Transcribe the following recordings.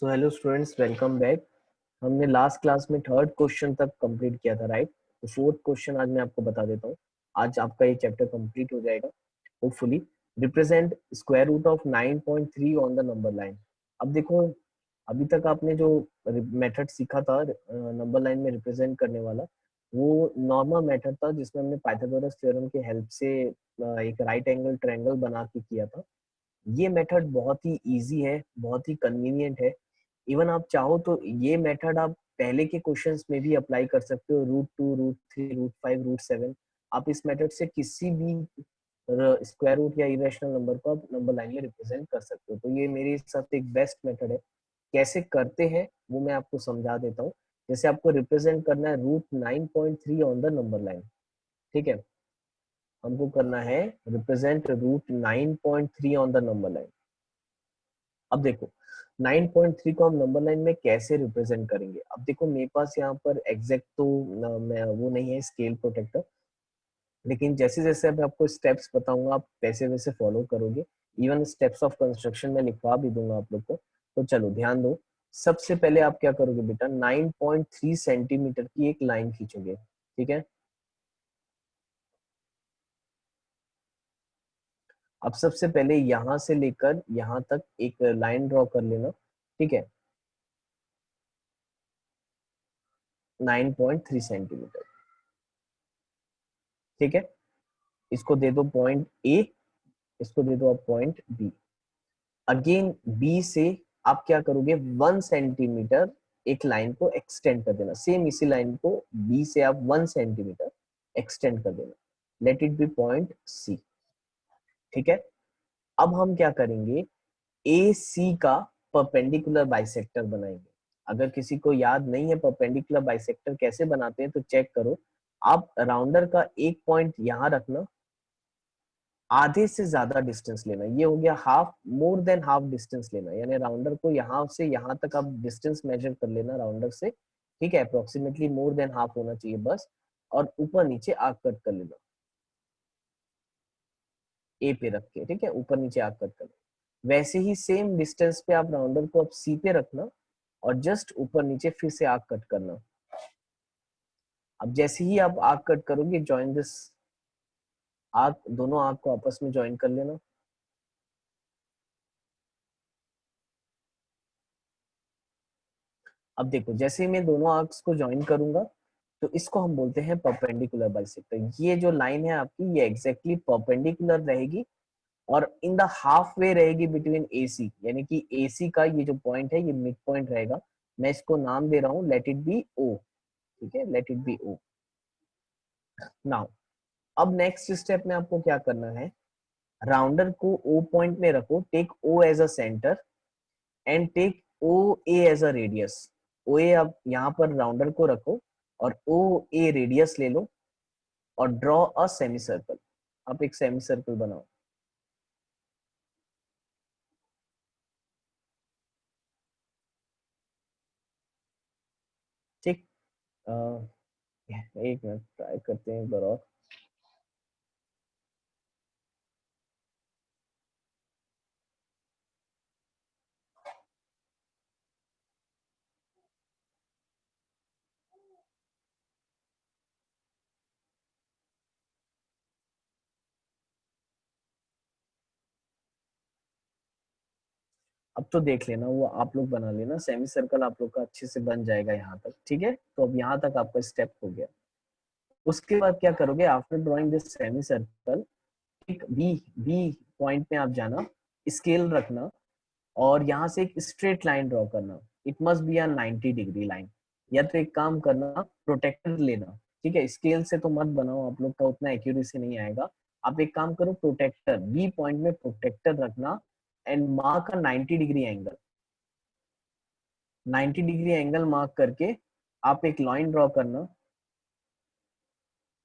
So hello students, welcome back. हमने last class में third question तक कंप्लीट किया था, राइट? तो फोर्थ क्वेश्चन आज मैं आपको बता देता हूँ। आज आपका ये चैप्टर कंप्लीट हो जाएगा hopefully. Represent square root of 9.3 on the number line. अब देखो, अभी तक आपने जो मेथड सीखा था नंबर लाइन में रिप्रेजेंट करने वाला, वो नॉर्मल मेथड था जिसमें हमने पाइथागोरस थ्योरम की हेल्प से एक राइट एंगल ट्रायंगल बना के किया था। ये मेथड बहुत ही इजी है, बहुत ही कन्वीनियंट है। इवन आप चाहो तो ये मेथड आप पहले के क्वेश्चंस में भी अप्लाई कर सकते हो। Root 2, root 3, root 5, root 7। आप इस मेथड से किसी भी स्क्वायर रूट या इरेशनल नंबर को आप नंबर लाइन में रिप्रेजेंट कर सकते हो। तो ये मेरे हिसाब से एक बेस्ट मेथड है। कैसे करते हैं वो मैं आपको समझा देता हूँ। जैसे आपको रिप्रेजेंट करना है root 9.3 on the number line, ठीक है? हमको करना है represent root 9.3 on the number line. अब देखो, 9.3 को हम नंबर लाइन में कैसे रिप्रेजेंट करेंगे। अब देखो, मेरे पास यहाँ पर एग्जैक्ट तो मैं वो नहीं है स्केल प्रोटेक्टर, लेकिन जैसे जैसे मैं आपको स्टेप्स बताऊंगा आप वैसे वैसे फॉलो करोगे। इवन स्टेप्स ऑफ कंस्ट्रक्शन में लिखवा भी दूंगा आप लोग को। तो चलो ध्यान दो। सबसे पहले आप क्या करोगे बेटा, 9.3 सेंटीमीटर की एक लाइन खींचोगे, ठीक है? अब सबसे पहले यहां से लेकर यहां तक एक लाइन ड्रॉ कर लेना, ठीक है? 9.3 सेंटीमीटर, ठीक है? इसको दे दो पॉइंट ए, इसको दे दो आप पॉइंट बी। अगेन बी से आप क्या करोगे, 1 सेंटीमीटर एक लाइन को एक्सटेंड कर देना। सेम इसी लाइन को बी से आप 1 सेंटीमीटर एक्सटेंड कर देना। Let it be point C, ठीक है? अब हम क्या करेंगे, ए सी का परपेंडिकुलर बाइसेक्टर बनाएंगे। अगर किसी को याद नहीं है परपेंडिकुलर बाइसेक्टर कैसे बनाते हैं तो चेक करो। आप राउंडर का एक पॉइंट यहां रखना, आधे से ज्यादा डिस्टेंस लेना, ये हो गया half, more than half distance लेना, यानी राउंडर को यहाँ से यहाँ तक आप डिस्टेंस मेजर कर लेना राउंडर से, ठीक है? अप्रोक्सीमेटली मोर देन हाफ होना चाहिए बस। और ऊपर नीचे आर्क कट कर लेना ए पे रख के, ठीक है? ऊपर नीचे आर्क कट कर लेना। वैसे ही सेम डिस्टेंस पे आप राउंडर को अब सी पे रखना और जस्ट ऊपर नीचे फिर से आर्क कट करना। अब जैसे ही आप आर्क कट करोगे, ज्वाइन दिस आर्क, दोनों आर्क को आपस में ज्वाइन कर लेना। अब देखो, जैसे मैं दोनों आर्क्स को ज्वाइन करूंगा तो इसको हम बोलते हैं परपेंडिकुलर बाइसेक्टर। ये जो लाइन है आपकी, ये एग्जैक्टली परपेंडिकुलर रहेगी और इन द हाफ वे रहेगी बिटवीन एसी, यानी कि एसी का ये जो पॉइंट है ये मिड पॉइंट रहेगा। मैं इसको नाम दे रहा हूँ, लेट इट बी ओ, ठीक है? Let it be O. Now अब नेक्स्ट स्टेप में आपको क्या करना है, राउंडर को ओ पॉइंट में रखो, take O as a centre and take O A as a radius. O A आप यहाँ पर राउंडर को रखो और ओ ए रेडियस ले लो और ड्रॉ अ सेमी सर्कल। आप एक सेमी सर्कल बनाओ, ठीक? एक मिनट ट्राई करते हैं एक बार और। अब तो देख लेना, वो आप लोग बना लेना, सेमी सर्कल आप लोग का अच्छे से बन जाएगा यहाँ तक, ठीक है? तो अब यहाँ तक आपका स्टेप हो गया। उसके बाद क्या करोगे, after drawing this semi circle, एक बी बी पॉइंट में आप जाना, स्केल रखना और यहाँ से एक स्ट्रेट लाइन ड्रॉ करना। It must be a 90 degree line. या तो एक काम करना, प्रोटेक्टर लेना, ठीक है? स्केल से तो मत बनाओ, आप लोग का उतना एक्यूरेसी नहीं आएगा। आप एक काम करो, प्रोटेक्टर बी पॉइंट में प्रोटेक्टर रखना and mark a 90 degree angle. 90 degree angle mark करके आप एक लाइन ड्रॉ करना,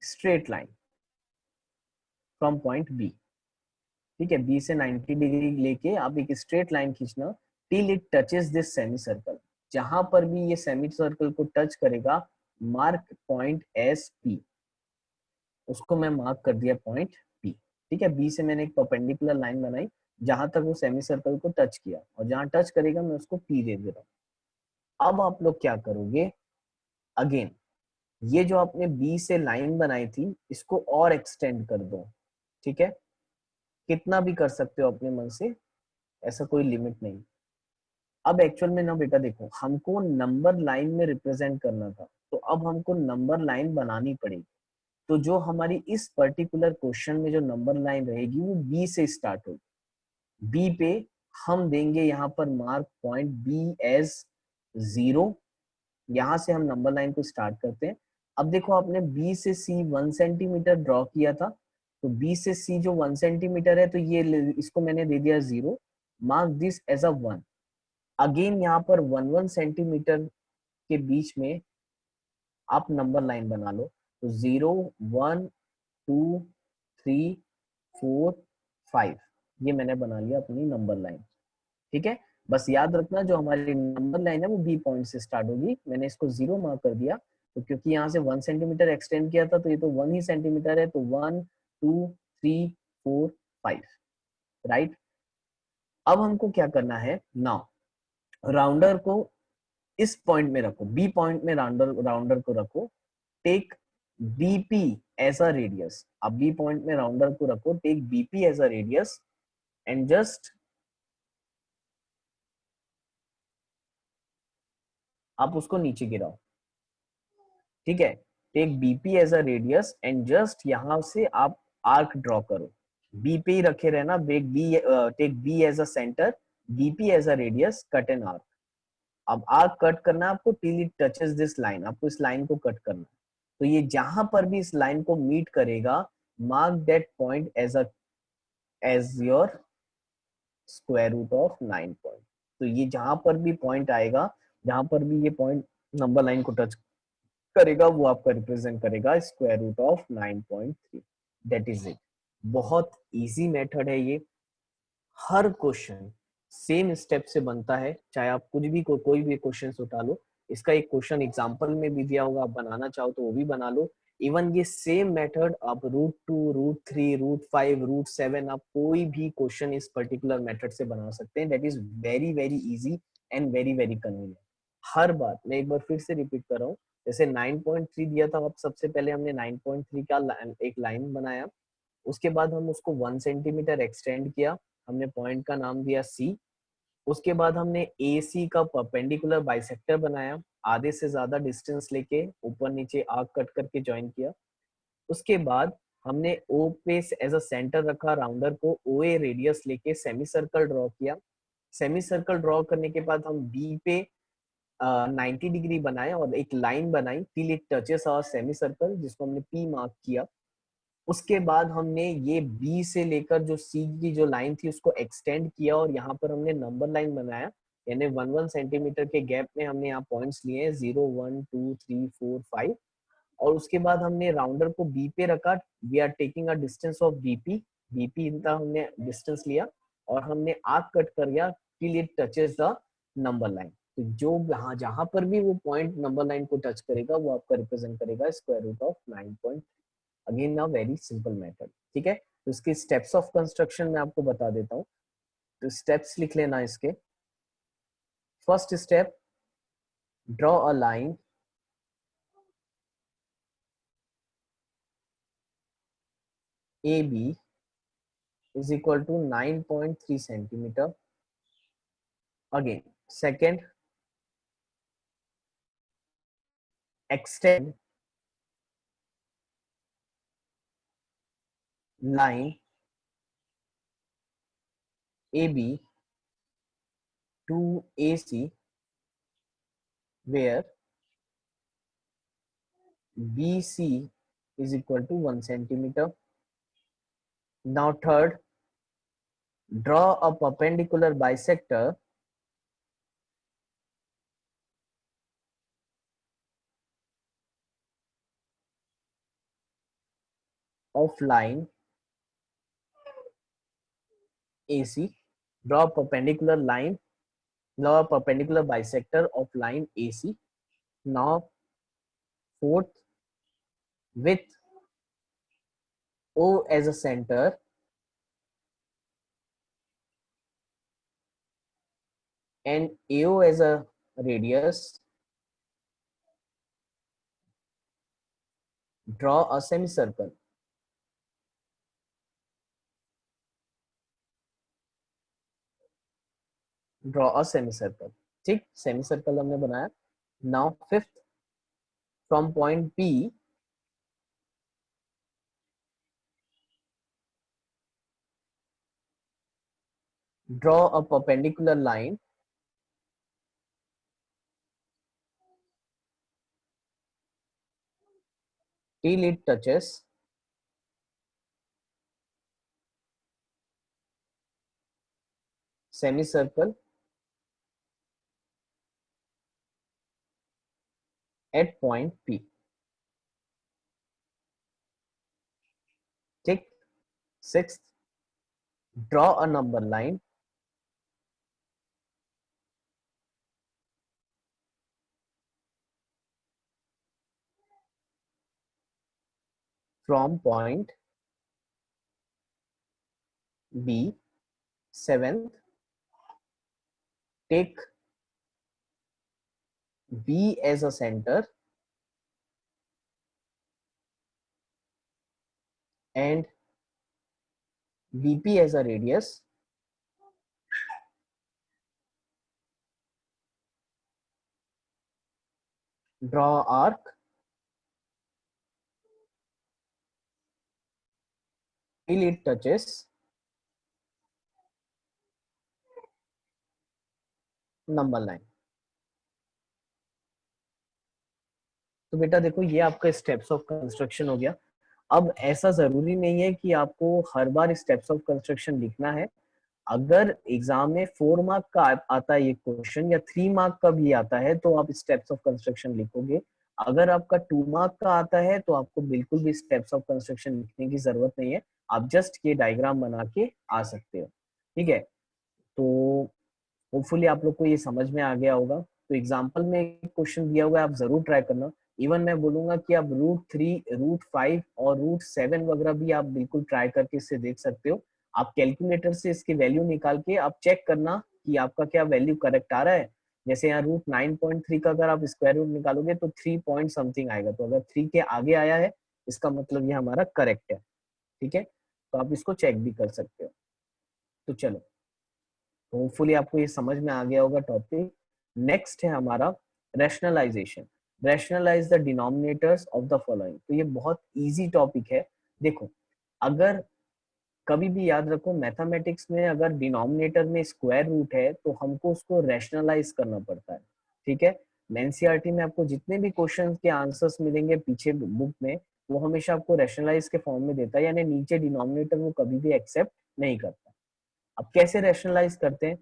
straight line from point B, ठीक है? बी से 90 डिग्री लेके आप एक स्ट्रेट लाइन खींचना till it touches this semi circle. जहां पर भी ये सेमी सर्कल को टच करेगा, मार्क पॉइंट एस पी। उसको मैं मार्क कर दिया पॉइंट पी, ठीक है? बी से मैंने एक परपेंडिकुलर लाइन बनाई जहां तक वो सेमी सर्कल को टच किया, और जहां टच करेगा मैं उसको P दे दे रहा हूँ। अब आप लोग क्या करोगे, अगेन ये जो आपने B से लाइन बनाई थी इसको और एक्सटेंड कर दो, ठीक है, कितना भी कर सकते हो अपने मन से, ऐसा कोई लिमिट नहीं। अब एक्चुअल में ना बेटा देखो, हमको नंबर लाइन में रिप्रेजेंट करना था, तो अब हमको नंबर लाइन बनानी पड़ेगी। तो जो हमारी इस पर्टिकुलर क्वेश्चन में जो नंबर लाइन रहेगी वो बी से स्टार्ट होगी। बी पे हम देंगे यहाँ पर मार्क पॉइंट बी एज 0। यहाँ से हम नंबर लाइन को स्टार्ट करते हैं। अब देखो आपने बी से सी 1 सेंटीमीटर ड्रॉ किया था, तो बी से सी जो 1 सेंटीमीटर है, तो ये इसको मैंने दे दिया 0। Mark this as a 1। Again यहाँ पर 1 1 सेंटीमीटर के बीच में आप नंबर लाइन बना लो। तो 0 1 2 3 4 5, ये मैंने बना लिया अपनी नंबर लाइन। ठीक है, बस याद रखना जो हमारी नंबर लाइन है वो बी पॉइंट से स्टार्ट होगी। मैंने इसको 0 मार्क कर दिया, तो क्योंकि यहाँ से 1 सेंटीमीटर एक्सटेंड किया था, तो ये तो 1 ही सेंटीमीटर है, तो 1 2 3 4 5, राइट। अब हमको क्या करना है, नाउ राउंडर को इस पॉइंट में रखो, बी पॉइंट में राउंडर राउंडर को रखो। Take BP as a radius. अब बी पॉइंट में राउंडर को रखो, take BP as a radius and just आप उसको नीचे गिराओ। ठीक है, take BP as a radius and just यहां से आप आर्क ड्रॉ करो। बी पे ही रखे रहना, take B as a centre, BP as a radius, cut an arc. अब आर्क कट करना है आपको till it touches this line, आपको इस लाइन को कट करना है। तो ये जहां पर भी इस लाइन को मीट करेगा, mark that point as your square root of 9 point. तो ये जहां पर भी पॉइंट आएगा, जहां पर भी ये पॉइंट नंबर लाइन को टच करेगा, वो आपका रिप्रेजेंट करेगा square root of 9.3। That is it. बहुत इजी मेथड है ये। हर क्वेश्चन सेम स्टेप से बनता है, चाहे आप कुछ भी कोई भी क्वेश्चन उठा लो। इसका एक क्वेश्चन एग्जांपल में भी दिया होगा, आप बनाना चाहो तो वो भी बना लो। इवन ये सेम मेथड आप रूट 2 रूट 3 रूट 5 रूट 7, आप कोई भी क्वेश्चन इस पर्टिकुलर मेथड से बना सकते हैं। That is very very easy and very very convenient. हर बार मैं एक बार फिर से रिपीट कर रहा हूँ, जैसे 9.3 दिया था, अब सबसे पहले हमने 9.3 का एक लाइन बनाया। उसके बाद हम उसको 1 सेंटीमीटर एक्सटेंड किया, हमने पॉइंट का नाम दिया सी। उसके बाद हमने ए सी का परपेंडिकुलर बाइसेक्टर बनाया, आधे से ज्यादा डिस्टेंस लेके ऊपर नीचे आर्क कट करके ज्वाइन किया। उसके बाद हमने ओ पे एज अ सेंटर रखा, राउंडर को ओ ए रेडियस लेके सेमी सर्कल ड्रॉ किया। सेमी सर्कल ड्रॉ करने के बाद हम बी पे 90 डिग्री बनाए और एक लाइन बनाई till it touches our semi circle, जिसको हमने पी मार्क किया। उसके बाद हमने ये बी से लेकर जो सी की जो लाइन थी उसको एक्सटेंड किया, और यहाँ पर हमने नंबर लाइन बनाया, यानी 1 1 सेंटीमीटर के गैप में हमने यहाँ पॉइंट्स लिए 0 1 2 3 4 5। और उसके बाद हमने राउंडर को बी पे रखा, we are taking a distance of BP, BP इतना हमने डिस्टेंस लिया, और हमने आर्क कट कर दिया till it touches the number line. तो जो जहां जहां पर भी वो पॉइंट नंबर लाइन को टच करेगा, वो आपका रिप्रेजेंट करेगा स्क्वायर रूट ऑफ 9। अगेन ना वेरी सिंपल मेथड। ठीक है, तो इसके स्टेप्स ऑफ कंस्ट्रक्शन मैं आपको बता देता हूँ। तो स्टेप्स लिख लेना इसके। First step, draw a line A B is equal to 9.3 centimeter. Again, second, extend line AB to AC where BC is equal to 1 centimeter. Now third, draw a perpendicular bisector of line AC. Draw a perpendicular line, draw a perpendicular bisector of line AC. Now fourth, with O as a center, and AO as a radius, draw a semicircle. Draw a semicircle. ठीक, semicircle हमने बनाया. Now fifth, from point P draw a perpendicular line till it touches semicircle at point P. ठीक. Sixth, draw a number line from point B. Seventh, take B as a center and BP as a radius. Draw arc till it touches number line. तो बेटा देखो, ये आपका steps of construction हो गया. अब ऐसा जरूरी नहीं है कि आपको हर बार स्टेप्स ऑफ कंस्ट्रक्शन लिखना है. अगर एग्जाम में 4 मार्क का आता है ये क्वेश्चन या 3 मार्क का भी आता है तो आप स्टेप्स ऑफ कंस्ट्रक्शन लिखोगे. अगर आपका 2 मार्क का आता है तो आपको बिल्कुल भी स्टेप्स ऑफ कंस्ट्रक्शन लिखने की जरूरत नहीं है. आप जस्ट ये डायग्राम बना के आ सकते हो. ठीक है, तो होपफुली आप लोग को ये समझ में आ गया होगा. तो एग्जाम्पल में एक क्वेश्चन दिया हुआ है, आप जरूर ट्राई करना. इवन मैं बोलूंगा कि आप रूट 3, रूट 5 और रूट 7 वगैरह भी आप बिल्कुल ट्राई करके इससे देख सकते हो. आप कैलकुलेटर से इसकी वैल्यू निकाल के आप चेक करना कि आपका क्या वैल्यू करेक्ट आ रहा है. जैसे यहाँ रूट 9.3 का अगर आप स्क्वायर रूट निकालोगे तो 3 पॉइंट समथिंग आएगा. तो अगर 3 के आगे आया है इसका मतलब ये हमारा करेक्ट है. ठीक है, तो आप इसको चेक भी कर सकते हो. तो चलो, होपफुली आपको ये समझ में आ गया होगा टॉपिक. नेक्स्ट है हमारा rationalisation. Rationalise the denominators of the following. तो ये बहुत इजी टॉपिक है. देखो, अगर कभी भी याद रखो, मैथमेटिक्स में अगर डिनोमिनेटर में स्क्वायर रूट है तो हमको उसको रैशनलाइज करना पड़ता है. ठीक है, एनसीईआरटी में आपको जितने भी क्वेश्चन के आंसर्स मिलेंगे पीछे बुक में, वो हमेशा आपको रैशनलाइज के फॉर्म में देता है, यानी नीचे डिनोमिनेटर वो कभी भी एक्सेप्ट नहीं करता. अब कैसे रैशनलाइज करते हैं?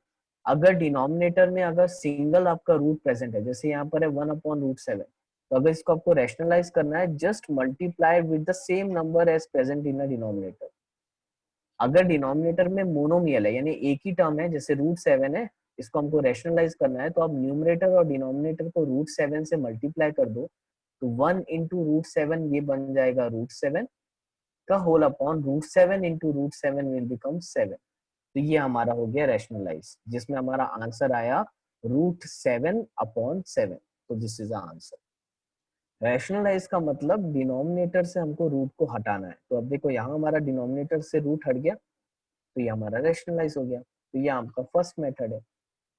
अगर डिनोमिनेटर में अगर सिंगल आपका रूट प्रेजेंट है, जैसे यहाँ पर है 1/√7, तो अगर इसको आपको रैशनलाइज करना है, just multiply with the same number as present in the denominator. अगर डिनोमिनेटर में मोनोमियल है, यानी एक ही टर्म है, जैसे रूट 7 है, इसको हमको रैशनलाइज करना है, तो आप न्यूमरेटर और डिनोमिनेटर को रूट 7 से मल्टीप्लाई कर दो. तो 1 × रूट 7 ये बन जाएगा रूट 7 का whole upon root 7 will become 7. तो ये हमारा हो गया रैशनलाइज, जिसमें हमारा आंसर आया रूट 7/7. तो दिस इज आंसर. रैशनलाइज का मतलब डिनोमिनेटर से हमको रूट को हटाना है. तो अब देखो, यहाँ हमारा डिनोमिनेटर से रूट हट गया, तो ये हमारा रैशनलाइज हो गया. तो ये आपका फर्स्ट मेथड है.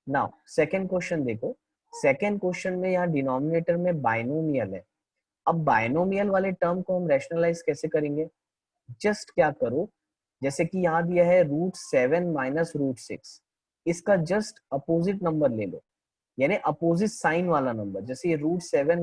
नाउ सेकंड क्वेश्चन देखो. सेकंड क्वेश्चन में यहाँ डिनोमिनेटर में बाइनोमियल है. अब बाइनोमियल वाले टर्म को हम रैशनलाइज कैसे करेंगे? जस्ट क्या करो, जैसे कि यहाँ दिया है रूट 7 - रूट 6, इसका जस्ट अपोजिट नंबर ले लो, यानी अपोजिट साइन वाला नंबर. जैसे ये रूट 7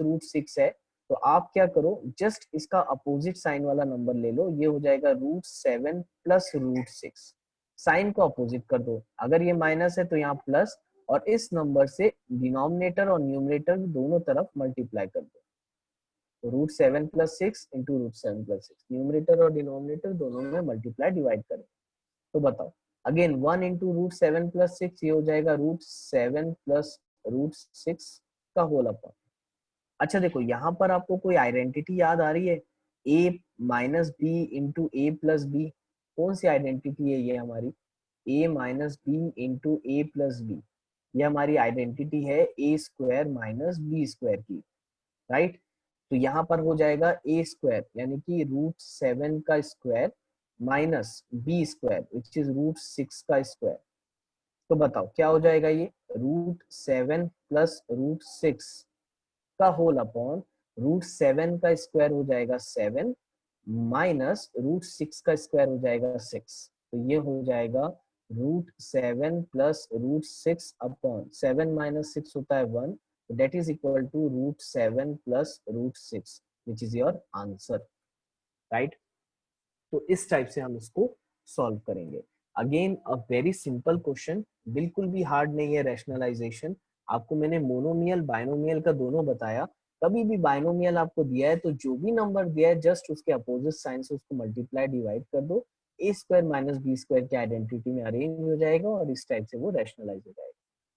- रूट 6 है, तो आप क्या करो, जस्ट इसका अपोजिट साइन वाला नंबर ले लो. ये हो जाएगा रूट 7 + रूट 6. साइन को अपोजिट कर दो. अगर ये माइनस है तो यहाँ प्लस, और इस नंबर से डिनोमिनेटर और न्यूमरेटर दोनों तरफ मल्टीप्लाई कर दो. तो रूट 7 + 6 × रूट 7 + 6, न्यूमरेटर और डिनोमिनेटर दोनों में मल्टीप्लाई डिवाइड करें. तो बताओ, अगेन 1 × रूट 7 + 6, ये हो जाएगा रूट 7 + रूट 6 का होल अपॉन. अच्छा देखो, यहाँ पर आपको कोई आइडेंटिटी याद आ रही है? a - b × a + b. कौन सी आइडेंटिटी है ये हमारी? a - b × a + b. ये हमारी आइडेंटिटी है ए स्क्वायर माइनस बी स्क्वायर की, राइट। तो यहाँ पर हो जाएगा ए स्क्वायर यानी कि √7 का square minus B square which is √6 का स्क्वायर। तो बताओ क्या हो जाएगा, ये √7 प्लस √6 का होल अपॉन √7 का स्क्वायर हो जाएगा 7 माइनस √6 का स्क्वायर हो जाएगा 6। तो ये हो जाएगा √7 प्लस √6 अपॉन 7 माइनस 6 होता है 1, that is equal to √7 plus √6 which is your answer, right। तो इस टाइप से हम इसको सॉल्व करेंगे। Again a very simple question, बिल्कुल भी हार्ड नहीं है रैशनलाइजेशन। आपको मैंने मोनोमियल बाइनोमियल का दोनों बताया। कभी भी बाइनोमियल आपको दिया है तो जो भी नंबर दिया है जस्ट उसके अपोजिट साइन से उसको मल्टीप्लाई डिवाइड कर दो, ए स्क्वायर माइनस बी स्क्वायर की आइडेंटिटी में अरेंज हो जाएगा और इस टाइप से वो रैशनलाइज हो जाएगा।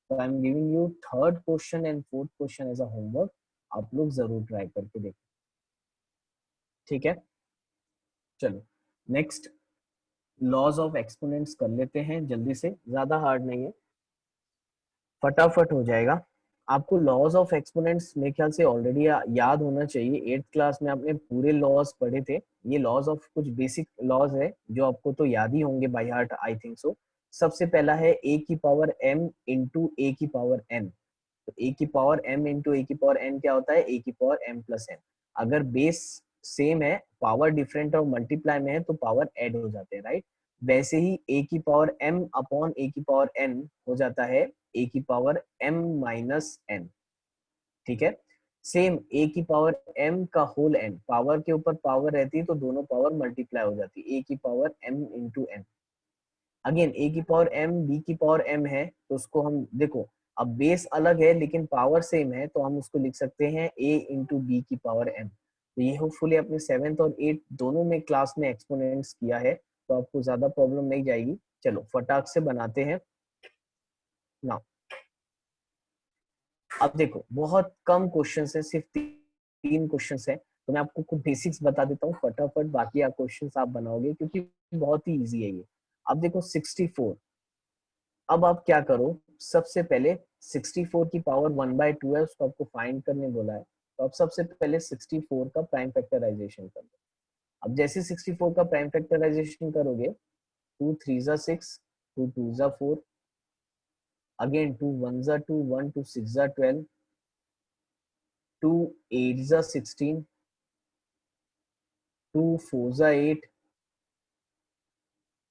तो I am giving you third question and fourth question as a homework, आप लोग जरूर ट्राई करके देखो, ठीक है। चलो नेक्स्ट लॉज ऑफ एक्सपोनेंट्स कर लेते हैं जल्दी से, ज्यादा हार्ड नहीं है, फटाफट हो जाएगा। आपको लॉज ऑफ एक्सपोनेंट्स मेरे ख्याल से ऑलरेडी याद होना चाहिए, 8th क्लास में आपने पूरे लॉज पढ़े थे। ये लॉज ऑफ कुछ बेसिक लॉज है जो आपको तो याद ही होंगे by heart, I think so. सबसे पहला है ए की पावर m इंटू ए की पावर n। तो ए की पावर m इंटू ए की पावर n क्या होता है, ए की पावर m प्लस n। अगर बेस सेम है, पावर डिफरेंट और मल्टीप्लाई में है तो पावर ऐड हो जाते हैं, राइट। वैसे ही ए की पावर m अपॉन ए की पावर n हो जाता है ए की पावर m माइनस n, ठीक है। सेम ए की पावर m का होल n, पावर के ऊपर पावर रहती है तो दोनों पावर मल्टीप्लाई हो जाती है, ए की power m into n। Again A की पावर m बी की पावर m है तो उसको हम देखो, अब बेस अलग है लेकिन पावर सेम है तो हम उसको लिख सकते हैं a इंटू बी की पावर m। तो ये होपफुली अपने 7th और 8th दोनों में क्लास में एक्सपोनेंट्स किया है तो आपको ज्यादा प्रॉब्लम नहीं जाएगी। चलो फटाक से बनाते हैं ना। अब देखो बहुत कम क्वेश्चन है, सिर्फ 3 क्वेश्चन है, तो मैं आपको कुछ बेसिक्स बता देता हूँ फटाफट, बाकी आप क्वेश्चन आप बनाओगे क्योंकि बहुत ही ईजी है ये। अब देखो 64, अब आप क्या करो, सबसे पहले 64 की पावर 1/2 है, उसको आपको फाइंड करने बोला है, तो आप सबसे पहले 64 का प्राइम फैक्टराइजेशन कर लो। अब जैसे 64 का प्राइम फैक्टराइजेशन करोगे, 2 3 जा 6, 2 2 जा 4, अगेन 2 1 जा 2, 1 2 6 जा 12, 2 8 जा 16, 2 4 जा 8,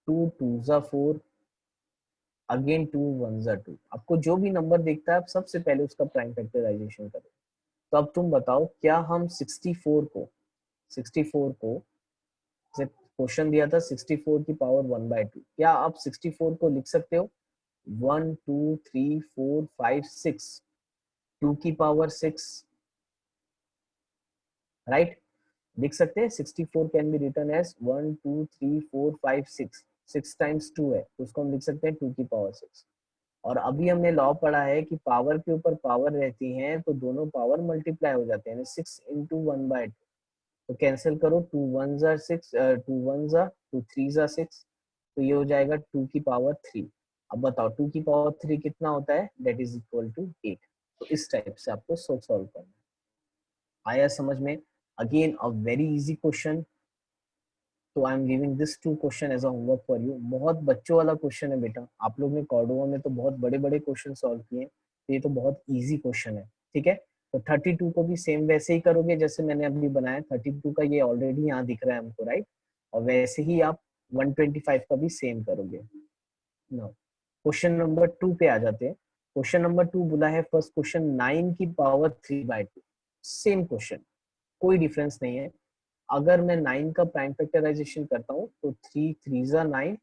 2 2 जा 4, अगेन 2 1 जा 2। आपको जो भी नंबर दिखता है आप सबसे पहले उसका प्राइम फैक्टराइजेशन करो। तो अब तुम बताओ क्या हम 64 को क्वेश्चन दिया था 64 की पावर 1/2, क्या आप 64 को लिख सकते हो 1 2 3 4 5 6 2 की पावर 6, राइट। लिख सकते हैं 64 can be written as 1 2 3 4 5 6, 6 times 2 है तो उसको हम लिख सकते हैं 2 की पावर 6। और अभी हमने लॉ पढ़ा है कि पावर के ऊपर पावर रहती हैं तो दोनों पावर मल्टीप्लाई हो जाते हैं, 6 इंटू 1/2। तो कैंसिल करो, 2 1 जा 6, 2 1 जा 2 3 जा 6, तो ये हो जाएगा 2 की पावर 3। अब बताओ 2 की पावर 3 कितना होता है, दैट इज इक्वल टू 8। तो इस टाइप से आपको सॉल्व करना है। आया समझ में। Again a very easy question, तो I am giving this 2 question as a homework for you. बहुत बच्चों वाला क्वेश्चन है बेटा, आप लोग ने कॉर्डोवा में तो बहुत बड़े बड़े क्वेश्चन सॉल्व किए, तो ये तो बहुत इजी क्वेश्चन है, ठीक है। तो 32 को भी सेम वैसे ही करोगे जैसे मैंने अभी बनाया, 32 का ये ऑलरेडी यहाँ दिख रहा है हमको, राइट। और वैसे ही आप 125 का भी सेम करोगे। नाउ क्वेश्चन नंबर 2 पे आ जाते हैं। क्वेश्चन नंबर 2 बोला है फर्स्ट क्वेश्चन 9 की पावर 3/2, सेम क्वेश्चन, कोई डिफरेंस नहीं है। अगर मैं 9 का प्राइम फैक्टराइजेशन करता हूँ तो 3 3 जा 9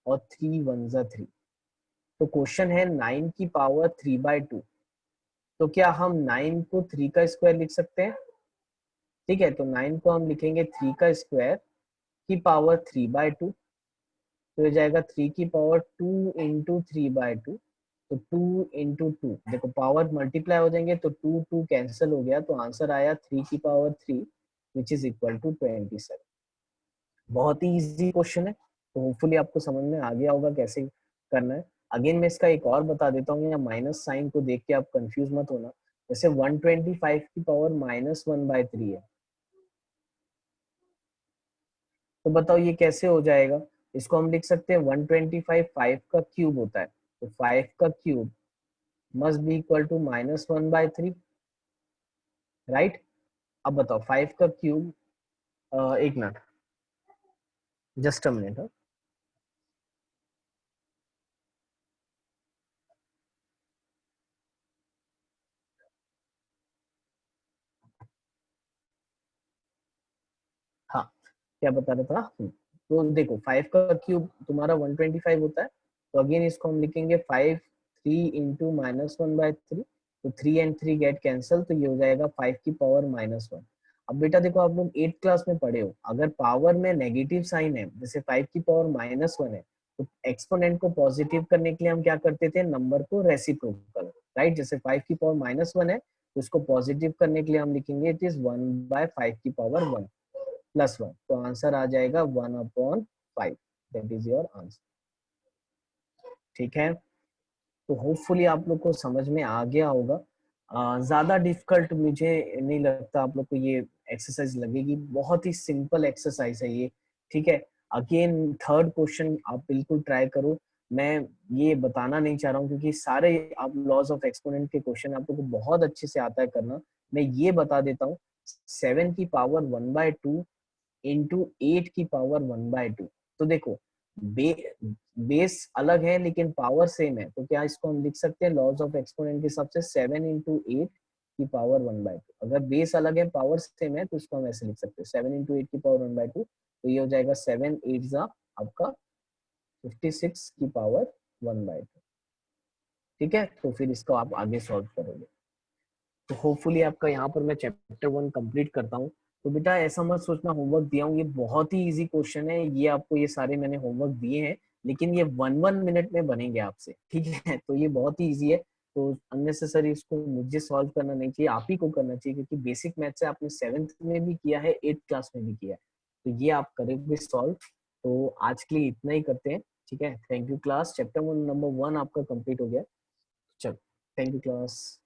और 3 1 जा 3। तो क्वेश्चन है 9 की पावर 3/2, तो क्या हम 9 को 3 का स्क्वायर लिख सकते हैं, ठीक है। तो 9 को हम लिखेंगे 3 का स्क्वायर की पावर 3/2, तो हो जाएगा 3 की पावर 2 इंटू 3/2, तो 2 इंटू 2, देखो पावर मल्टीप्लाई हो जाएंगे तो 2 2 कैंसिल हो गया, तो आंसर आया 3 की power 3 which is equal to 27। बहुत ही इजी क्वेश्चन है, तो होपफुली आपको समझ में आ गया होगा कैसे करना है। अगेन मैं इसका एक और बता देता हूँ, या माइनस साइन को देख के आप कंफ्यूज मत होना। जैसे 125 की पावर -1/3 है, तो बताओ ये कैसे हो जाएगा। इसको हम लिख सकते हैं 125 5 का क्यूब होता है, तो 5 का cube must be equal to -1/3, right. अब बताओ 5 का क्यूब, एक मिनट, जस्ट अ मिनट। हाँ, क्या बता रहा था। तो देखो 5 का क्यूब तुम्हारा 125 होता है, तो अगेन इसको हम लिखेंगे 5 3 इंटू -1/3, तो 3 एंड 3 गेट कैंसल, तो ये हो जाएगा 5 की पावर -1। अब बेटा देखो, आप लोग 8th क्लास में पढ़े हो, अगर पावर में नेगेटिव साइन है, जैसे 5 की पावर -1 है, तो एक्सपोनेंट को पॉजिटिव करने के लिए हम क्या करते थे, नंबर को रेसिप्रोकल, राइट। जैसे 5 की पावर -1 है, तो इसको पॉजिटिव करने के लिए हम लिखेंगे इट इज 1/5 की पावर 1 +1, तो आंसर आ जाएगा 1/5, दैट इज योर आंसर। ठीक है, तो होपफुली आप लोग को समझ में आ गया होगा। ज्यादा डिफिकल्ट मुझे नहीं लगता आप लोग को ये एक्सरसाइज लगेगी, बहुत ही सिंपल एक्सरसाइज है ये। ठीक है, अगेन थर्ड क्वेश्चन आप बिल्कुल ट्राई करो। मैं ये बताना नहीं चाह रहा हूँ क्योंकि सारे आप लॉज ऑफ एक्सपोनेंट के क्वेश्चन आप लोग को बहुत अच्छे से आता है करना। मैं ये बता देता हूँ, 7 की पावर 1/2 इंटू 8 की पावर 1/2। तो देखो बे, बेस अलग है लेकिन पावर सेम है, तो क्या इसको हम लिख सकते हैं लॉज ऑफ एक्सपोनेंट के हिसाब से 7 इंटू 8 की पावर 1/2। अगर बेस अलग है पावर सेम है, तो इसको हम ऐसे लिख सकते हैं 7 इंटू 8 की पावर 1/2, तो ये हो जाएगा 7 8 जा आपका 56 की पावर 1/2। ठीक है, तो फिर इसको आप आगे सॉल्व करोगे। तो होपफुली आपका यहाँ पर मैं चैप्टर 1 कंप्लीट करता हूँ। तो बेटा ऐसा मत सोचना होमवर्क दिया हूँ, ये बहुत ही इजी क्वेश्चन है, ये आपको ये सारे मैंने होमवर्क दिए हैं, लेकिन ये 1 मिनट में बनेंगे आपसे। ठीक है, तो ये बहुत ही इजी है, तो अननेसेसरी इसको मुझे सॉल्व करना नहीं चाहिए, आप ही को करना चाहिए, क्योंकि बेसिक मैथ से आपने 7th में भी किया है, 8th क्लास में भी किया है, तो ये आप करेंगे सॉल्व। तो आज के लिए इतना ही करते हैं। ठीक है, thank you class, chapter number 1 आपका कंप्लीट हो गया। चलो, थैंक यू क्लास।